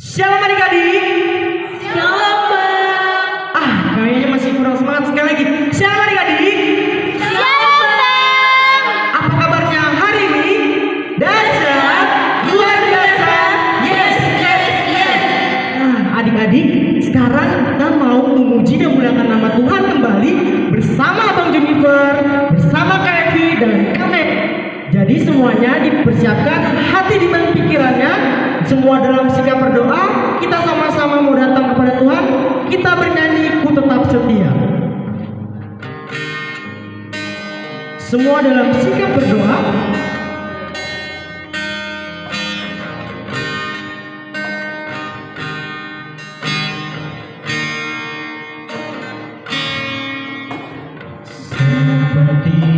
Shalom adik-adik. Shalom Bang. Kayaknya masih kurang semangat. Sekali lagi. Shalom adik-adik. Shalom Bang. Apa kabarnya hari ini? Dahsyat, luar biasa. Yes. Adik-adik, sekarang kita mau memuji dan memuliakan nama Tuhan kembali bersama Abang Juniper, bersama Kak Evi dan Kak. Jadi semuanya dipersiapkan hati dan pikirannya. Semua dalam sikap berdoa, kita sama-sama mau datang kepada Tuhan. Kita bernyanyi Ku Tetap Setia. Semua dalam sikap berdoa. Seperti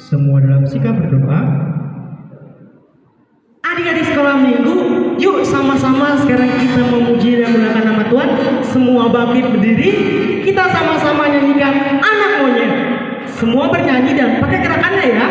semua dalam sikap berdoa. Adik-adik sekolah minggu, yuk sama-sama sekarang kita memuji dan memuliakan nama Tuhan. Semua bangkit berdiri, kita sama-sama nyanyikan Anak Monyet. Semua bernyanyi dan pakai gerakannya ya.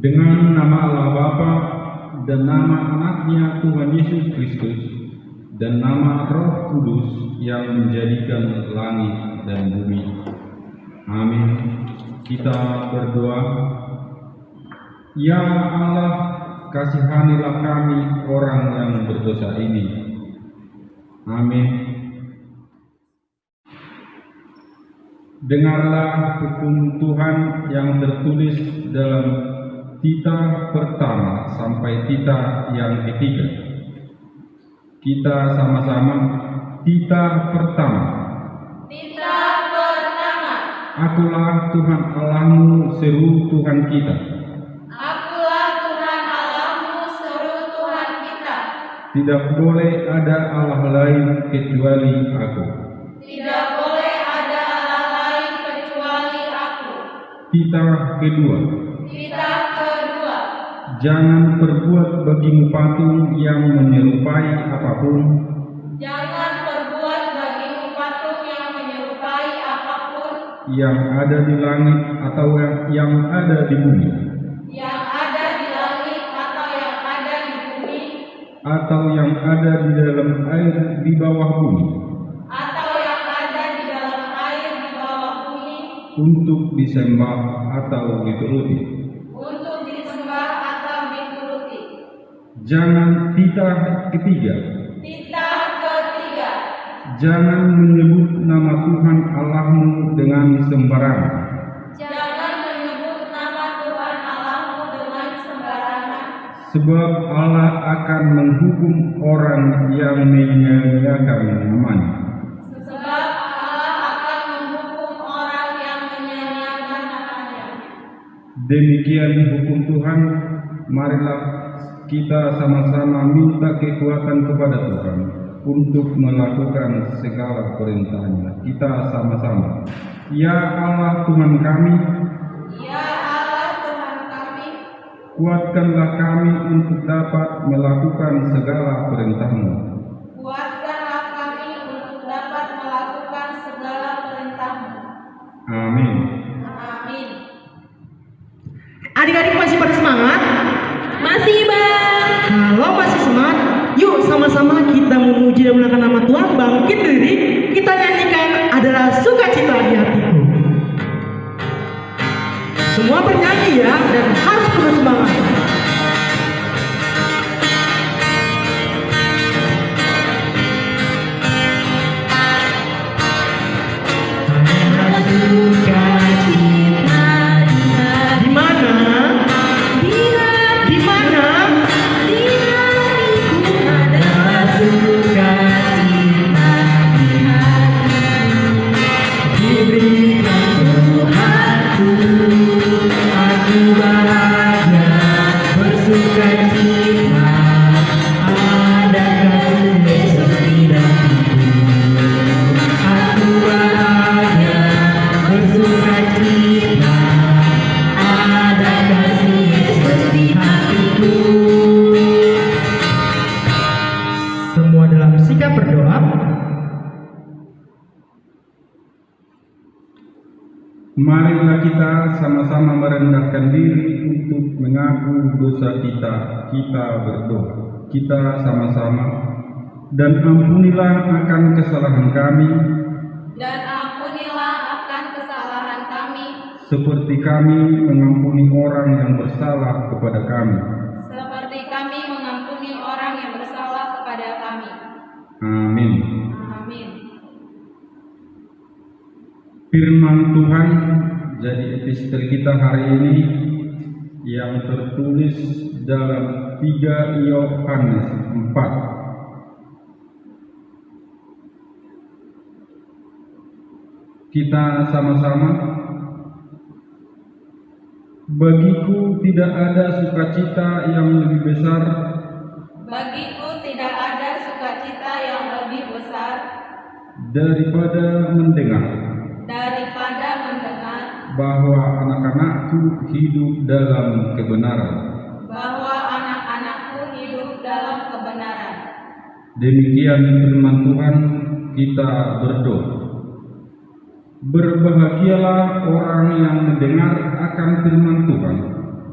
Dengan nama Allah Bapa dan nama anaknya Tuhan Yesus Kristus dan nama Roh Kudus yang menjadikan langit dan bumi. Amin. Kita berdoa. Ya Allah, kasihanilah kami orang yang berdosa ini. Amin. Dengarlah hukum Tuhan yang tertulis dalam Tita pertama sampai Tita yang ketiga. Kita sama-sama. Tita pertama. Tita pertama. Akulah Tuhan Allahmu, seru Tuhan kita. Akulah Tuhan Allahmu, seru Tuhan kita. Tidak boleh ada Allah lain kecuali aku. Tidak boleh ada Allah lain kecuali aku. Tita kedua. Tita kedua. Jangan perbuat bagimu patung yang menyerupai apapun. Jangan perbuat bagimu patung yang menyerupai apapun. Yang ada di langit atau yang ada di bumi. Yang ada di langit atau yang ada di bumi. Atau yang ada di dalam air di bawah bumi. Atau yang ada di dalam air untuk disembah atau dituruti. untuk disembah atau dituruti. Jangan titah ketiga. Titah ketiga, Jangan menyebut nama Tuhan Allahmu dengan sembarangan. jangan menyebut nama Tuhan Allahmu dengan sembarangan, Sebab Allah akan menghukum orang yang menyia-nyiakan namanya. sebab Allah akan menghukum orang yang menyia-nyiakan namanya. Demikian hukum Tuhan. Marilah kita sama-sama minta kekuatan kepada Tuhan untuk melakukan segala perintahnya. Kita sama-sama. Ya Allah Tuhan kami, Ya Allah Tuhan kami, kuatkanlah kami untuk dapat melakukan segala perintah-Mu. kuatkanlah kami untuk dapat melakukan segala perintah-Mu. Amin. Amin. Adik-adik masih pada semangat? Masih, Bang. Kalau masih semangat, yuk sama-sama kita memuji dan memuliakan nama Tuhan. Bangkit diri, kita nyanyikan adalah sukacita di hatiku. Semua bernyanyi ya, dan harus penuh semangat. Di mana? Di mana? Adalah sukacita di hatiku. Diberikan Tuhanku, aku bahagia bersukacita. Ada kasih Yesus di dalamku. Aku bahagia bersukacita. Ada kasih Yesus di hatiku. Semua dalam sikap berdoa. Marilah kita sama-sama merendahkan diri untuk mengaku dosa kita. Kita berdoa. Kita sama-sama. Dan ampunilah akan kesalahan kami, Dan ampunilah akan kesalahan kami, seperti kami mengampuni orang yang bersalah kepada kami. seperti kami mengampuni orang yang bersalah kepada kami. Amin. Amin. Firman Tuhan jadi epistel kita hari ini yang tertulis dalam 3 Yohanes 4. Kita sama-sama. Bagiku tidak ada sukacita yang lebih besar Bagiku tidak ada sukacita yang lebih besar daripada mendengar bahwa anak-anakku hidup dalam kebenaran. bahwa anak-anakku hidup dalam kebenaran. Demikian firman Tuhan, kita berdoa. Berbahagialah orang yang mendengar akan firman Tuhan,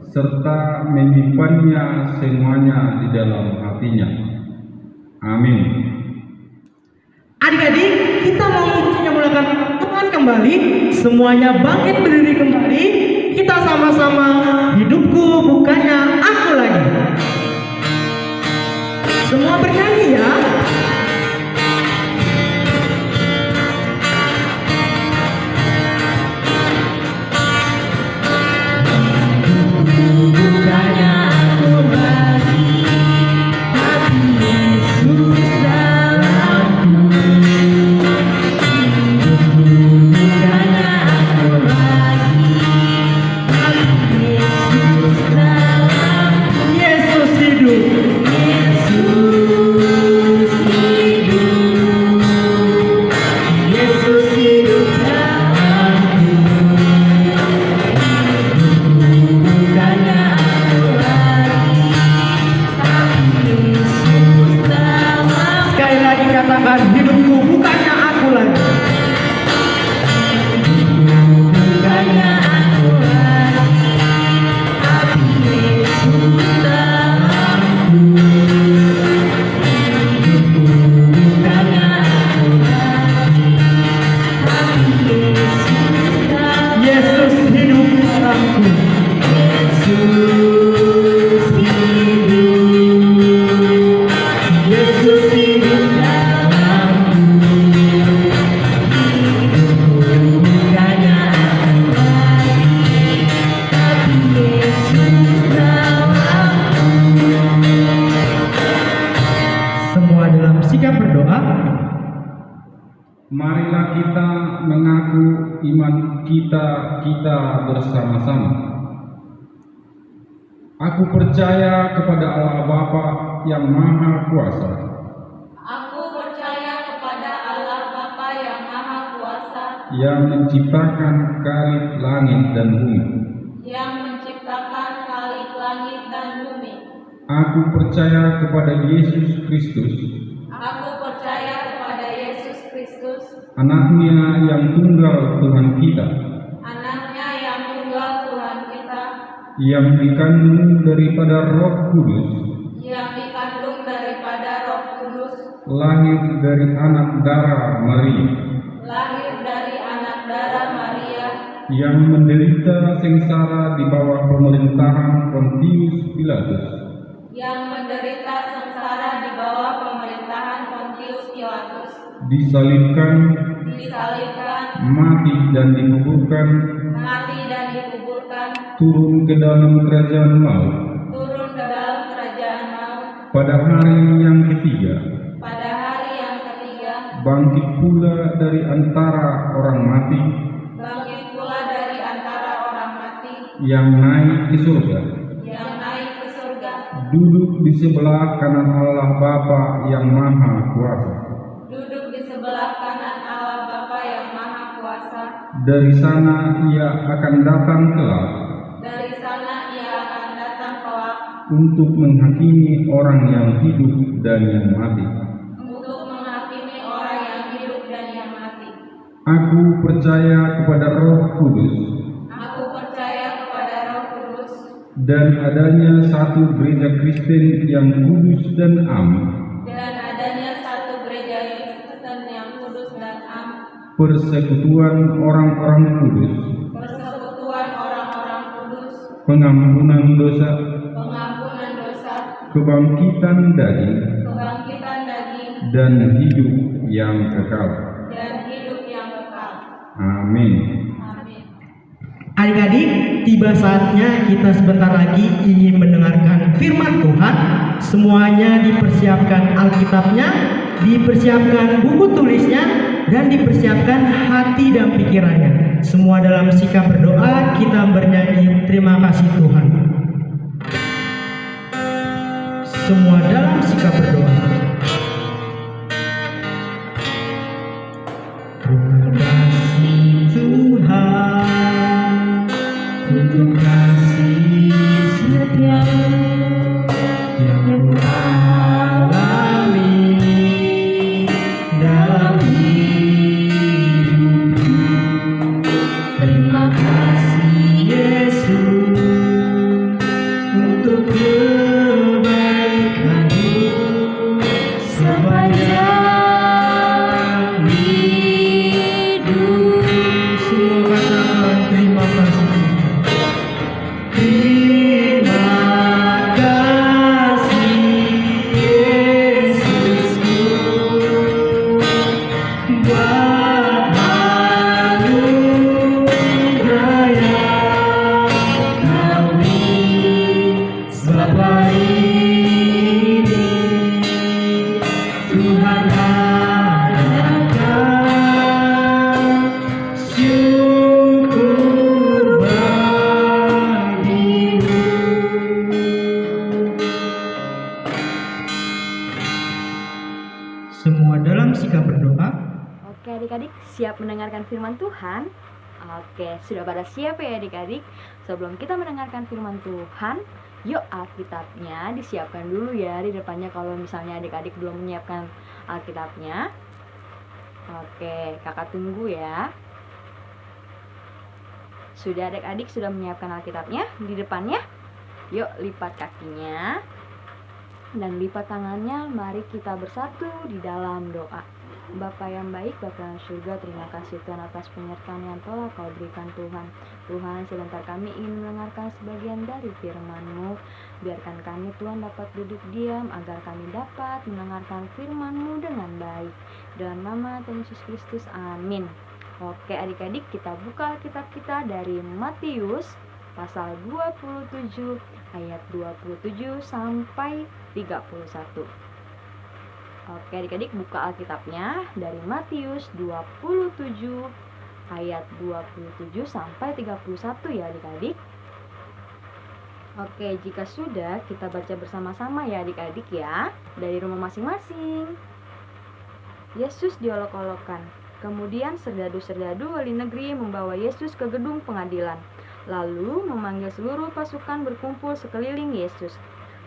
serta menyimpannya semuanya di dalam hatinya. Amin. Adik-adik, kita mau memuji dan memuliakan Tuhan kembali. Semuanya bangkit berdiri kembali. Kita sama-sama, hidupku bukannya aku lagi. Semua bernyanyi ya. Bukannya aku lagi, tapi Yesus dalamku. Bukannya aku lagi, tapi Yesus dalamku. Yesus hidup. Yesus hidup. Marilah kita mengaku iman kita bersama-sama. Aku percaya kepada Allah Bapa yang Maha Kuasa, Aku percaya kepada Allah Bapa yang Maha Kuasa, yang menciptakan kali langit dan bumi. yang menciptakan langit dan bumi. Aku percaya kepada Yesus Kristus, Aku percaya kepada Yesus Kristus, Anaknya yang tunggal Tuhan kita, Anaknya yang tunggal Tuhan kita, yang dikandung daripada Roh Kudus, yang dikandung daripada Roh Kudus, lahir dari anak darah Maria, lahir dari anak darah Maria, yang menderita sengsara di bawah pemerintahan Pontius Pilatus, yang menderita sengsara di bawah pemerintahan Pontius Pilatus, disalibkan, mati dan dikuburkan, mati dan dikuburkan, turun ke dalam kerajaan maut. turun ke dalam kerajaan maut, Pada hari yang ketiga, pada hari yang ketiga, bangkit pula dari antara orang mati, bangkit pula dari antara orang mati, yang naik ke surga, yang naik ke surga, duduk di sebelah kanan Allah Bapa yang Maha Kuasa. duduk di sebelah kanan Allah Bapa yang Maha Kuasa. Dari sana Ia akan datang kelak Dari sana Ia akan datang kelak untuk menghakimi orang yang hidup dan yang mati. untuk menghakimi orang yang hidup dan yang mati. Aku percaya kepada Roh Kudus Aku percaya kepada Roh Kudus dan adanya satu gereja Kristen yang kudus dan am, dan adanya satu gereja Kristen yang kudus dan am, persekutuan orang-orang kudus, persekutuan orang-orang kudus, pengampunan dosa, pengampunan dosa, kebangkitan daging, kebangkitan daging, dan hidup yang kekal. dan hidup yang kekal. Amin. Amin. Adik-adik, tiba saatnya kita sebentar lagi ingin mendengarkan firman Tuhan. Semuanya dipersiapkan Alkitabnya, dipersiapkan buku tulisnya, dan dipersiapkan hati dan pikirannya. Semua dalam sikap berdoa kita bernyanyi terima kasih Tuhan. Semua dalam sikap berdoa. Terima kasih Tuhan untuk kasih setiamu yang ku alami dalam hidupku. Terima kasih Yesus untuk kebaikan-Mu sepanjang hidup. Semua katakan terima kasih. Terima kasih Yesusku buat anugerah yang kami sebab ini Tuhan adakan syukur bagimu. Semua dalam sikap berdoa. Oke adik-adik, siap mendengarkan firman Tuhan? Oke, sudah pada siap ya adik-adik? Sebelum kita mendengarkan firman Tuhan, yuk Alkitabnya disiapkan dulu ya di depannya kalau misalnya adik-adik belum menyiapkan Alkitabnya. Oke, kakak tunggu ya. Sudah adik-adik sudah menyiapkan Alkitabnya di depannya? Yuk lipat kakinya dan lipat tangannya, mari kita bersatu di dalam doa. Bapa yang baik, Bapa yang surga, terima kasih Tuhan atas penyertaan yang telah Kau berikan Tuhan. Tuhan, sebentar kami ingin mendengarkan sebagian dari firman-Mu. Biarkan kami Tuhan dapat duduk diam agar kami dapat mendengarkan firman-Mu dengan baik. Dalam nama Tuhan Yesus Kristus, amin. Oke adik-adik, kita buka Alkitab kita dari Matius pasal 27 ayat 27 sampai 31. Oke, adik-adik buka Alkitabnya dari Matius 27 ayat 27 sampai 31 ya adik-adik. Oke, jika sudah kita baca bersama-sama ya adik-adik ya, dari rumah masing-masing. Yesus diolok-olokkan. Kemudian serdadu-serdadu wali negeri membawa Yesus ke gedung pengadilan, lalu memanggil seluruh pasukan berkumpul sekeliling Yesus.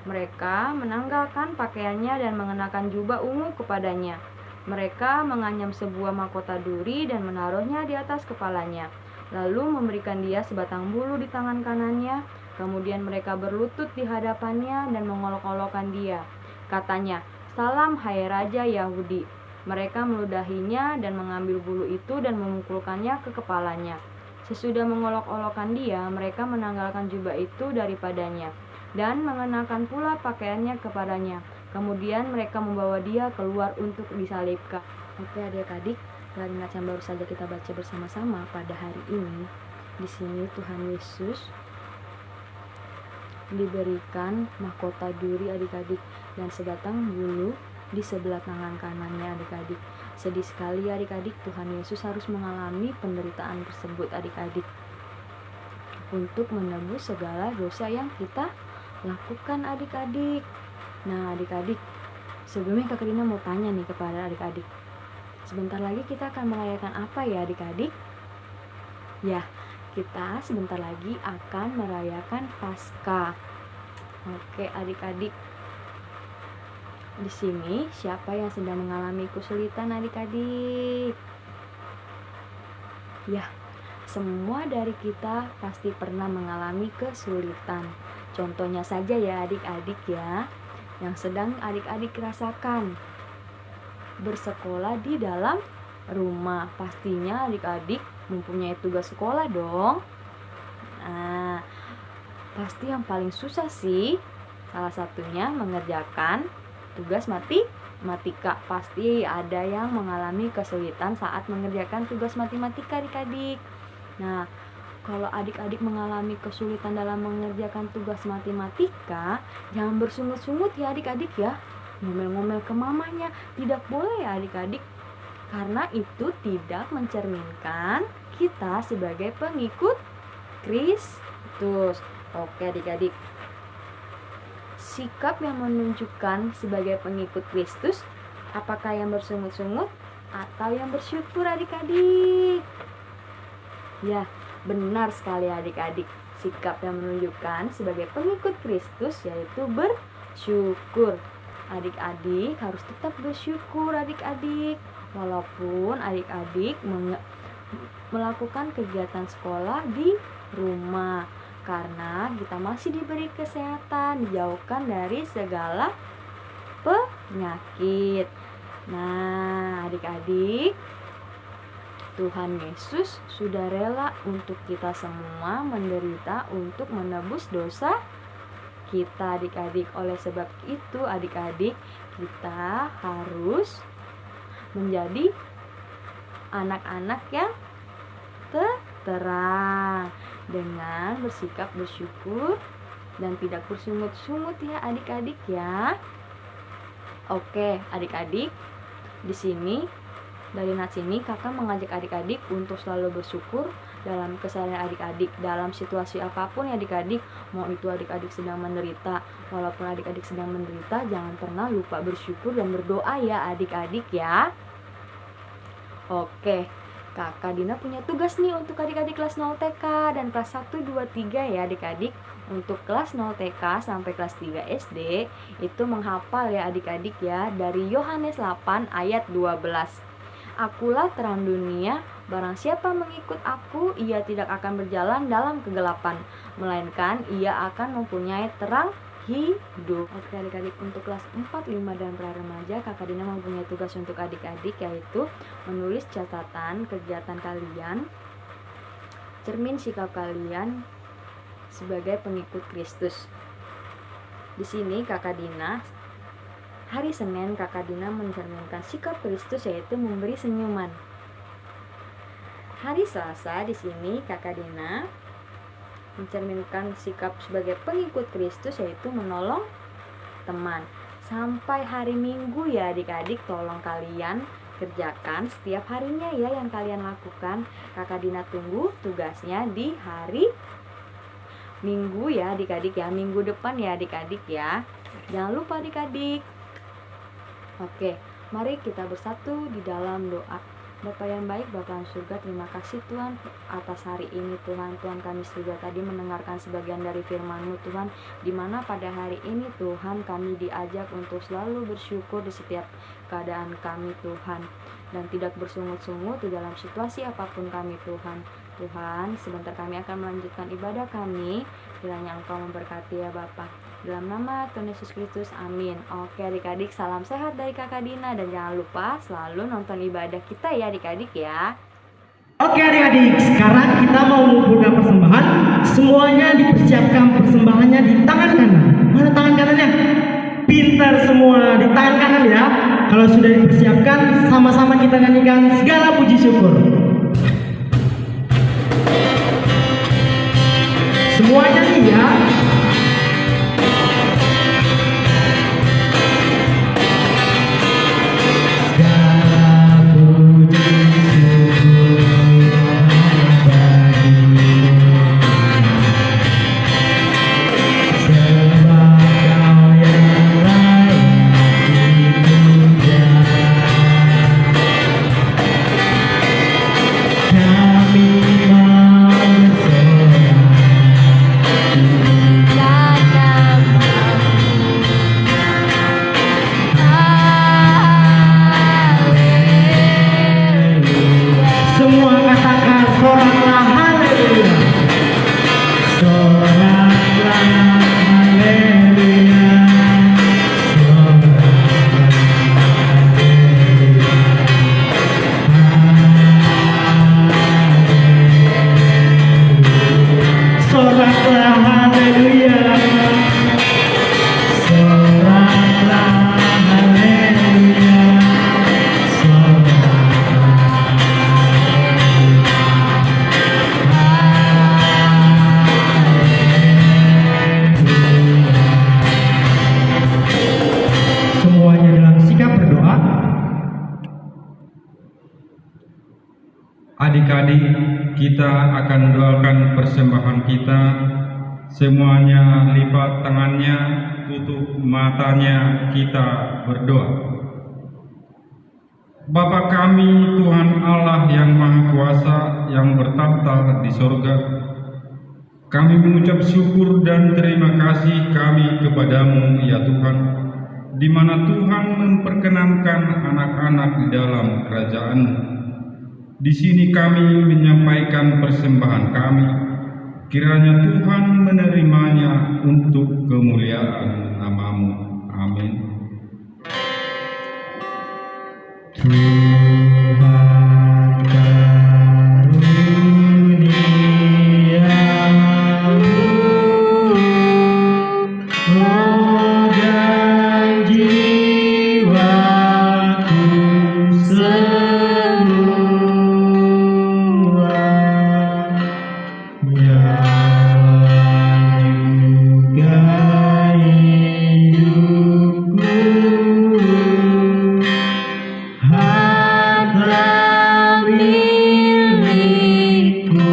Mereka menanggalkan pakaiannya dan mengenakan jubah ungu kepadanya. Mereka menganyam sebuah mahkota duri dan menaruhnya di atas kepalanya, lalu memberikan dia sebatang bulu di tangan kanannya. Kemudian mereka berlutut di hadapannya dan mengolok-olokkan dia. Katanya, "Salam hai Raja Yahudi." Mereka meludahinya dan mengambil bulu itu dan memukulkannya ke kepalanya. Sesudah mengolok-olokkan dia, mereka menanggalkan jubah itu daripadanya dan mengenakan pula pakaiannya kepadanya. Kemudian mereka membawa dia keluar untuk disalibkan. Oke adik-adik, dari nats yang baru saja kita baca bersama-sama pada hari ini, di sini Tuhan Yesus diberikan mahkota duri adik-adik dan sebatang bulu di sebelah tangan kanannya adik-adik. Sedih sekali adik-adik, Tuhan Yesus harus mengalami penderitaan tersebut adik-adik untuk menebus segala dosa yang kita lakukan adik-adik. Nah adik-adik, sebelumnya Kak Rina mau tanya nih kepada adik-adik, sebentar lagi kita akan merayakan apa ya adik-adik? Ya, kita sebentar lagi akan merayakan Paskah. Oke adik-adik, di sini siapa yang sedang mengalami kesulitan adik-adik? Ya, semua dari kita pasti pernah mengalami kesulitan. Contohnya saja ya adik-adik ya, yang sedang adik-adik rasakan. Bersekolah di dalam rumah, pastinya adik-adik mempunyai tugas sekolah dong. Nah, pasti yang paling susah sih, salah satunya mengerjakan tugas matematika. Pasti ada yang mengalami kesulitan saat mengerjakan tugas matematika adik-adik. Nah, kalau adik-adik mengalami kesulitan dalam mengerjakan tugas matematika, jangan bersungut-sungut ya adik-adik ya. Ngomel-ngomel ke mamanya, tidak boleh ya adik-adik. Karena itu tidak mencerminkan kita sebagai pengikut Kristus. Oke adik-adik. Sikap yang menunjukkan sebagai pengikut Kristus, apakah yang bersungut-sungut atau yang bersyukur adik-adik? Ya, benar sekali adik-adik. Sikap yang menunjukkan sebagai pengikut Kristus yaitu bersyukur. Adik-adik harus tetap bersyukur adik-adik. Walaupun adik-adik melakukan kegiatan sekolah di rumah, karena kita masih diberi kesehatan, dijauhkan dari segala penyakit. Nah, adik-adik, Tuhan Yesus sudah rela untuk kita semua menderita untuk menebus dosa kita adik-adik. Oleh sebab itu adik-adik, kita harus menjadi anak-anak yang terang dengan bersikap bersyukur dan tidak bersungut-sungut ya adik-adik ya. Oke adik-adik, di sini dari nats ini kakak mengajak adik-adik untuk selalu bersyukur dalam keseharian adik-adik, dalam situasi apapun ya adik-adik. Mau itu adik-adik sedang menderita, walaupun adik-adik sedang menderita, jangan pernah lupa bersyukur dan berdoa ya adik-adik ya. Oke, kakak Dina punya tugas nih untuk adik-adik kelas 0 TK dan kelas 1, 2, 3 ya adik-adik. Untuk kelas 0 TK sampai kelas 3 SD itu menghafal ya adik-adik ya, dari Yohanes 8 ayat 12. Akulah terang dunia, barang siapa mengikut aku, ia tidak akan berjalan dalam kegelapan, melainkan ia akan mempunyai terang hidup. Oke adik-adik, untuk kelas 4, 5, dan pra-remaja, kakak Dina mempunyai tugas untuk adik-adik, yaitu menulis catatan kegiatan kalian, cermin sikap kalian sebagai pengikut Kristus. Di sini kakak Dina, hari Senin kakak Dina mencerminkan sikap Kristus yaitu memberi senyuman. Hari Selasa di sini kakak Dina mencerminkan sikap sebagai pengikut Kristus yaitu menolong teman. sampai hari Minggu ya adik-adik. Tolong kalian kerjakan setiap harinya ya yang kalian lakukan. Kakak Dina tunggu tugasnya di hari Minggu ya adik-adik ya, minggu depan ya adik-adik ya. Jangan lupa adik-adik. Oke, mari kita bersatu di dalam doa. Bapa yang baik, Bapa yang surga, terima kasih Tuhan atas hari ini Tuhan. Tuhan, kami sudah tadi mendengarkan sebagian dari firman-Mu Tuhan, di mana pada hari ini Tuhan kami diajak untuk selalu bersyukur di setiap keadaan kami Tuhan, dan tidak bersungut-sungut di dalam situasi apapun kami Tuhan. Tuhan, sebentar kami akan melanjutkan ibadah kami, kiranya Engkau memberkati ya Bapa. Dalam nama Tuhan Yesus Kristus, amin. Oke adik-adik, salam sehat dari Kakak Dina, dan jangan lupa selalu nonton ibadah kita ya adik-adik ya. Oke adik-adik, sekarang kita mau mengumpulkan persembahan. Semuanya dipersiapkan persembahannya di tangan kanan. Mana tangan kanannya? Pintar semua, di tangan kanan ya. Kalau sudah dipersiapkan, sama-sama kita nyanyikan segala puji syukur. Semuanya nih ya. Adik-adik, kita akan doakan persembahan kita. Semuanya lipat tangannya, tutup matanya, kita berdoa. Bapa kami, Tuhan Allah yang Maha Kuasa, yang bertahta di sorga, kami mengucap syukur dan terima kasih kami kepadamu ya Tuhan, di mana Tuhan memperkenankan anak-anak di dalam kerajaan-Mu. Di sini kami menyampaikan persembahan kami, kiranya Tuhan menerimanya untuk kemuliaan nama-Mu. Amin. Tuhan karuniamu, roh dan jiwaku semua, nyala juga hidupku, harta milikku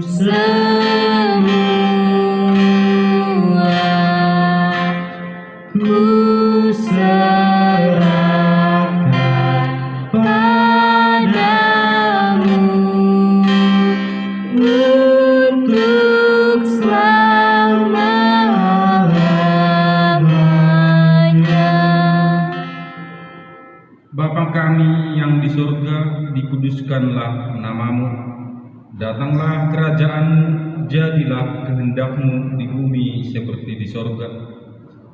semua, ku serahkan padamu untuk selama-lamanya. Bapa kami yang di surga, dikuduskanlah nama-Mu. Datanglah kerajaan-Mu, jadilah kehendak-Mu di bumi seperti di surga.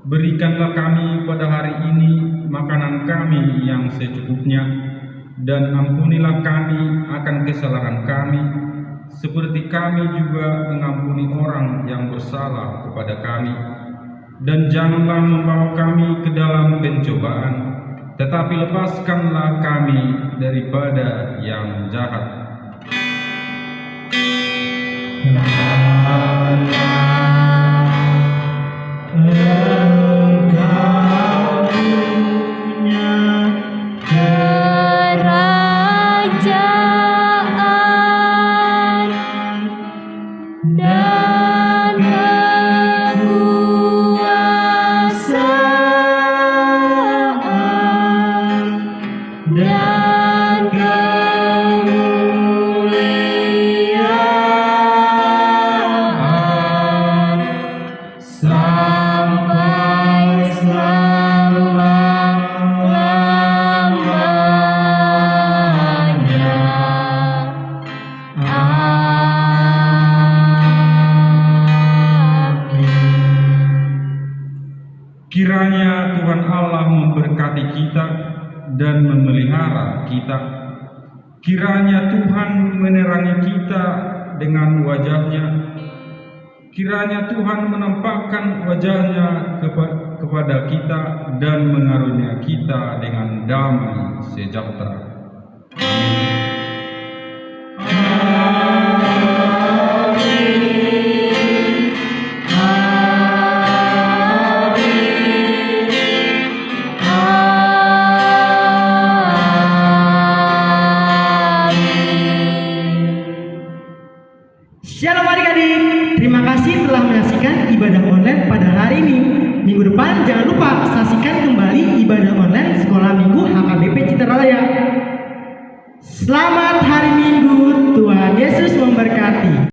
Berikanlah kami pada hari ini makanan kami yang secukupnya, dan ampunilah kami akan kesalahan kami, seperti kami juga mengampuni orang yang bersalah kepada kami. Dan janganlah membawa kami ke dalam pencobaan, tetapi lepaskanlah kami daripada yang jahat. Engkau kita dan memelihara kita. Kiranya Tuhan menerangi kita dengan wajah-Nya. Kiranya Tuhan menampakkan wajah-Nya kepada kita dan mengarunia kita dengan damai sejahtera. Shalom adik-adik, terima kasih telah menyaksikan ibadah online pada hari ini. Minggu depan jangan lupa saksikan kembali ibadah online Sekolah Minggu HKBP Citaralaya. Selamat hari Minggu.